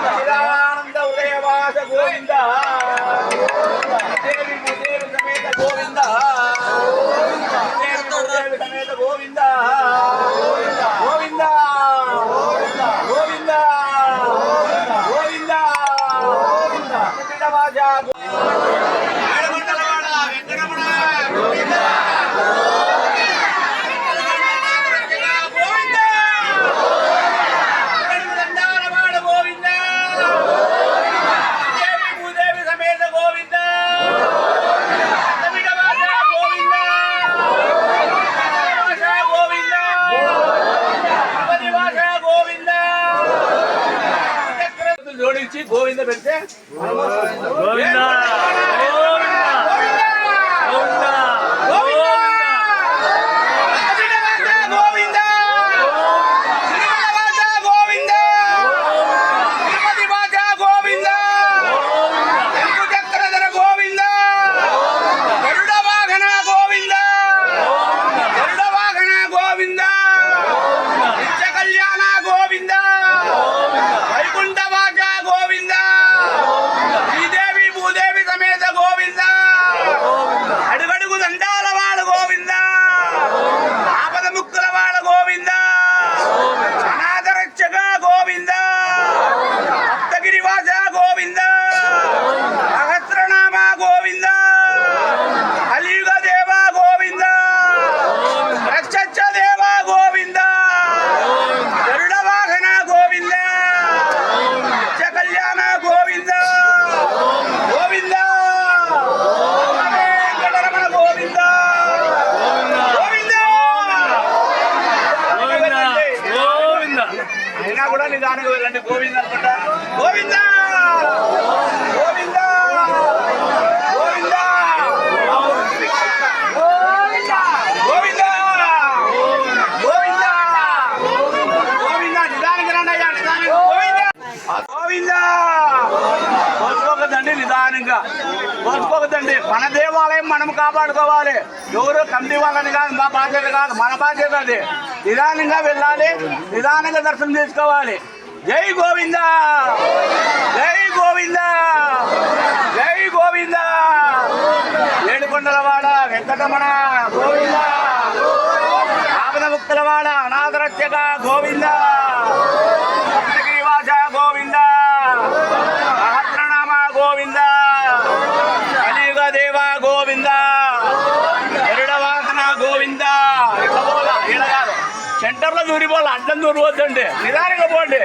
చిదానంద ఉదయవాస గోవింద దేవి భూదేవి సమేత గోవింద దేవి భూదేవి సమేత గోవింద గోవింద గోవింద గోవింద జోడించి గోవింద పెడితే గోవింద కూడా నిదానంగా వెళ్ళండి. గోవింద అనుకుంటా గోవింద గోవింద గోవింద గోవింద గోవింద గోవింద నిదానంగా రండి అయ్యా, నిదానంగా గోవింద గోవింద. కోసుకోకదండి, నిదానంగా కోసుకోకదండి. మన దేవాలయం మనం కాపాడుకోవాలి. ఎవరు కమిటీ వాళ్ళని కాదు, మా బాధ్యత కాదు, మన బాధ్యత అది. నిదానంగా వెళ్ళాలి, నిదానంగా దర్శనం చేసుకోవాలి. జై గోవింద జై గోవింద జై గోవింద. ఏడుకొండలవాడ వెంకటరమణ గోవింద, ఆపద ముక్తలవాడ అనాథరక్షక గోవింద, సప్తగిరివాస గోవింద, సహస్రనామ గోవింద, కలియుగ దేవ గోవింద, గరుడవాహన గోవింద. సెంటర్లో దూరిపోవాలి, అడ్డం దూరిపోద్దండి. నిదానంగా పోండి,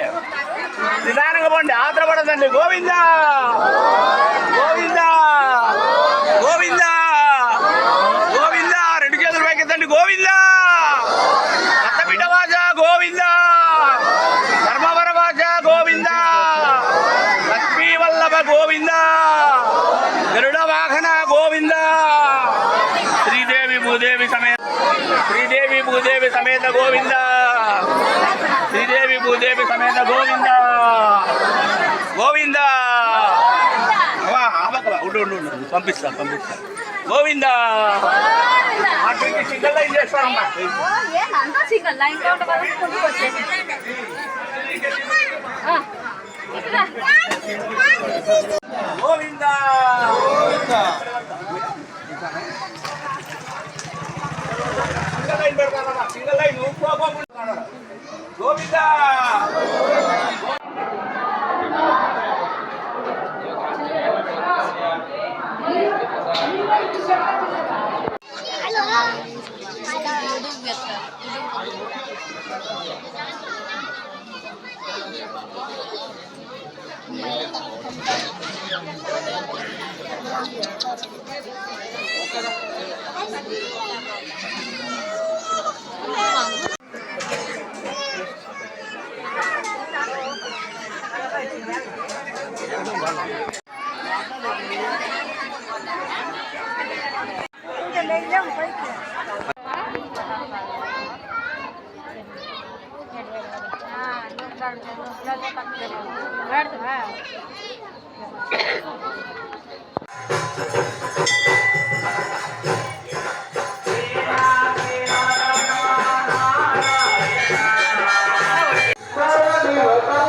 నిదానంగా పోండి, ఆత్రపడదండి. గోవింద గోవింద గోవింద గోవింద. రెండు చేతులు పైకెత్తండి. గోవింద రత్తబిడ్డవాజ గోవింద, ధర్మవరవాజ గోవింద, లక్ష్మీవల్లభ గోవింద, గరుడ వాహన గోవింద, శ్రీదేవి భూదేవి సమేత శ్రీదేవి భూదేవి సమేత గోవింద, శ్రీదేవి భూదేవి సమేత గోవింద గోవింద. ఉండు పంపిస్తా గోవింద. సింగల్ లైన్ చేస్తానమ్మా. గోవింద సింగల్ లైన్ పెడతానమ్మా, సింగల్ లైన్ గోవింద. Para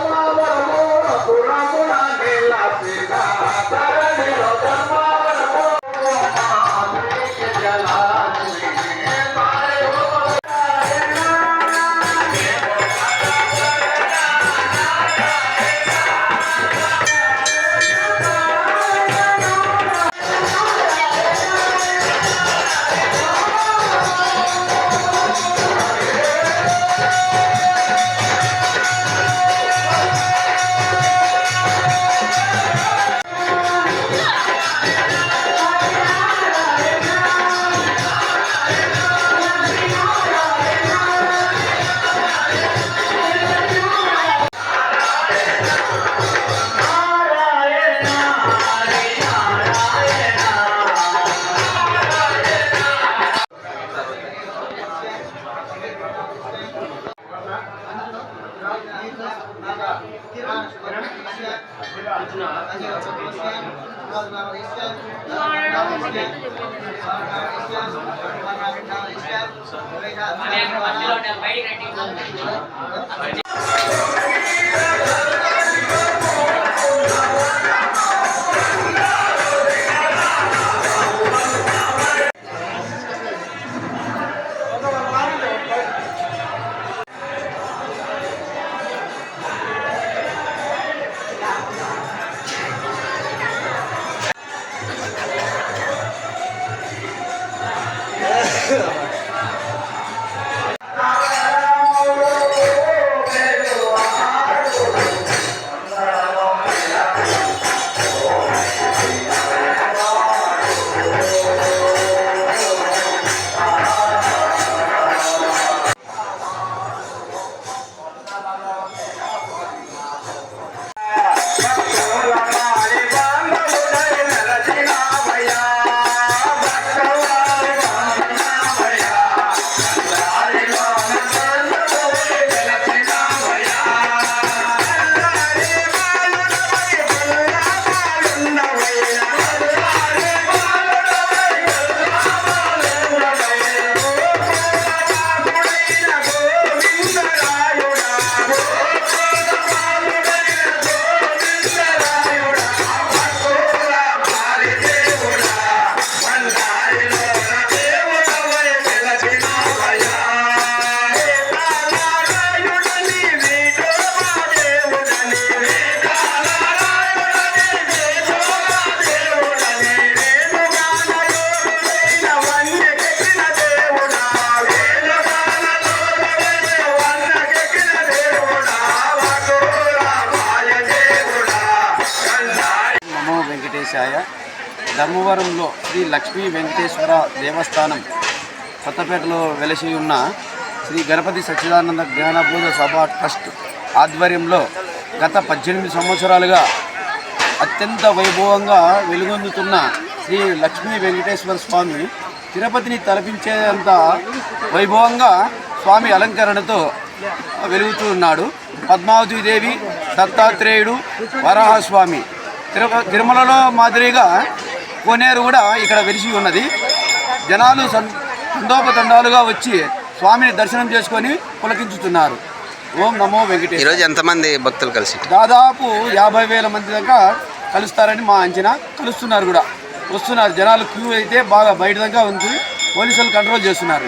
ధర్మవరంలో శ్రీ లక్ష్మీ వెంకటేశ్వర దేవస్థానం కొత్తపేటలో వెలసి ఉన్న శ్రీ గణపతి సచ్చిదానంద జ్ఞానబోధ సభ ట్రస్ట్ ఆధ్వర్యంలో గత 18 సంవత్సరాలుగా అత్యంత వైభవంగా వెలుగొందుతున్న శ్రీ లక్ష్మీ వెంకటేశ్వర స్వామి తిరుపతిని తలపించేంత వైభవంగా స్వామి అలంకరణతో వెలుగుతూ ఉన్నాడు. పద్మావతి దేవి, దత్తాత్రేయుడు, వరాహస్వామి తిరుమలలో మాదిరిగా కోనేరు కూడా ఇక్కడ వెలిసి ఉన్నది. జనాలు తండోపతండాలుగా వచ్చి స్వామిని దర్శనం చేసుకొని పులకించుతున్నారు. ఓం నమో వెంకటేశ్వర. ఈరోజు ఎంతమంది భక్తులు కలిసి? దాదాపు 50,000 మంది దాకా కలుస్తారని మా అంచనా. కలుస్తున్నారు కూడా, వస్తున్నారు జనాలు. క్యూ అయితే బాగా బయట దాకా ఉంది, పోలీసులు కంట్రోల్ చేస్తున్నారు.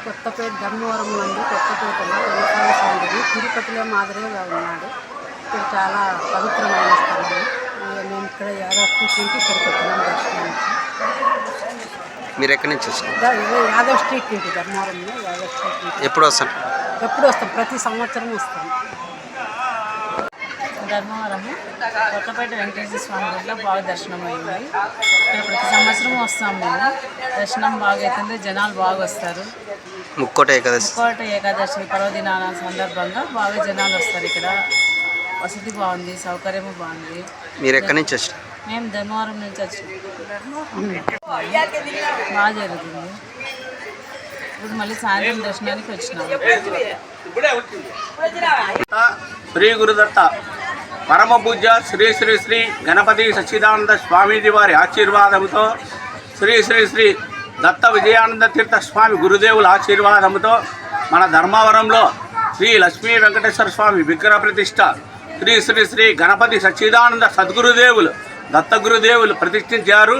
కొత్తపేట ధర్మవరం నుండి కొత్తపేటలో వెంకటేశ్వర స్వామి తిరుపతిలో మాదిరిగా ఉన్నాడు. ఇక్కడ చాలా పవిత్రమైన స్థలం. మేము ఇక్కడ యాదవ్ స్ట్రీట్ నుంచి ఇక్కడికి వచ్చినాం దర్శనానికి. మీరు ఎక్కడి నుంచి వచ్చారు? యాదవ్ స్ట్రీట్ నుంచి, ధర్మవరంలో యాదవ్ స్ట్రీట్ నుంచి. ఎప్పుడు వస్తారు? ఎప్పుడు వస్తాం, ప్రతి సంవత్సరం వస్తాం. ధర్మవరము కొత్తపేట వెంకటేశ్వర స్వామి గుడిలో బాగా దర్శనం అయింది. ఇక్కడ ప్రతి సంవత్సరం వస్తాం మేము. దర్శనం బాగా అవుతుంది, జనాలు బాగా వస్తారు. ముక్కోట ఏకాదశి పర్వదినాల సందర్భంగా బాగా జనాలు వస్తారు. ఇక్కడ వసతి బాగుంది, సౌకర్యము బాగుంది. మీరు ఎక్కడి నుంచి వచ్చారు? మేము ధర్మవరం నుంచి వచ్చాము. బాగా జరుగుతుంది. ఇప్పుడు మళ్ళీ సాయంత్రం దర్శనానికి వచ్చినాము. శ్రీ గురుదత్త పరమ పూజ్య శ్రీ శ్రీ శ్రీ గణపతి సచ్చిదానంద స్వామీజీ వారి ఆశీర్వాదంతో, శ్రీ శ్రీ శ్రీ దత్త విజయానంద తీర్థ స్వామి గురుదేవుల ఆశీర్వాదంతో మన ధర్మవరంలో శ్రీ లక్ష్మీ వెంకటేశ్వర స్వామి విగ్రహ ప్రతిష్ట శ్రీ శ్రీ శ్రీ గణపతి సచ్చిదానంద సద్గురుదేవులు దత్తగురుదేవులు ప్రతిష్ఠించారు.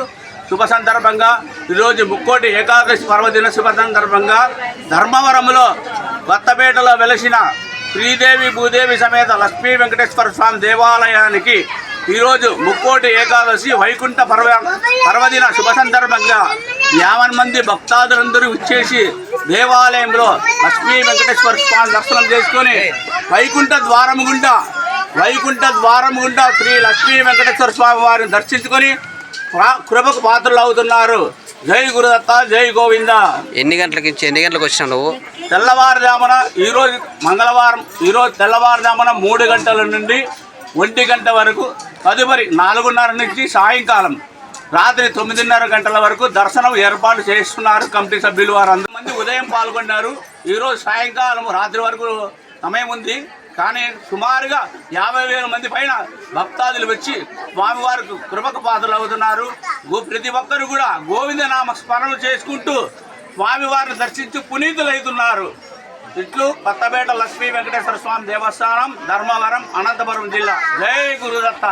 శుభ సందర్భంగా ఈరోజు ముక్కోటి ఏకాదశి పర్వదిన శుభ సందర్భంగా ధర్మవరంలో కొత్తపేటలో వెలసిన శ్రీదేవి భూదేవి సమేత లక్ష్మీ వెంకటేశ్వర స్వామి దేవాలయానికి ఈరోజు ముక్కోటి ఏకాదశి వైకుంఠ పర్వదిన శుభ సందర్భంగా 50 మంది భక్తాదులందరూ వచ్చేసి దేవాలయంలో లక్ష్మీ వెంకటేశ్వర స్వామి దర్శనం చేసుకొని వైకుంఠ ద్వారం గుండా శ్రీ లక్ష్మీ వెంకటేశ్వర స్వామి వారిని దర్శించుకొని కృపకు పాత్రలు అవుతున్నారు. జై గురుదత్త, జై గోవింద. ఎన్ని గంటలకు వచ్చినావు నువ్వు? తెల్లవారుజామున ఈరోజు మంగళవారం, ఈరోజు తెల్లవారుజామున 3 గంటల నుండి 1 గంట వరకు, తదుపరి 4:30 నుంచి సాయంకాలం రాత్రి 9:30 గంటల వరకు దర్శనం ఏర్పాటు చేస్తున్నారు కమిటీ సభ్యులు. వారు 100 మంది ఉదయం పాల్గొన్నారు. ఈరోజు సాయంకాలం రాత్రి వరకు సమయం ఉంది. కానీ సుమారుగా 50,000 మంది పైన భక్తాదులు వచ్చి స్వామివారికి కృపకు పాత్రలు అవుతున్నారు. ప్రతి ఒక్కరు కూడా గోవింద నామ స్మరణ చేసుకుంటూ స్వామివారిని దర్శించి పునీతులవుతున్నారు. ఇట్లు కొత్తపేట లక్ష్మీ వెంకటేశ్వర స్వామి దేవస్థానం, ధర్మవరం, అనంతపురం జిల్లా. జై గురుదత్త.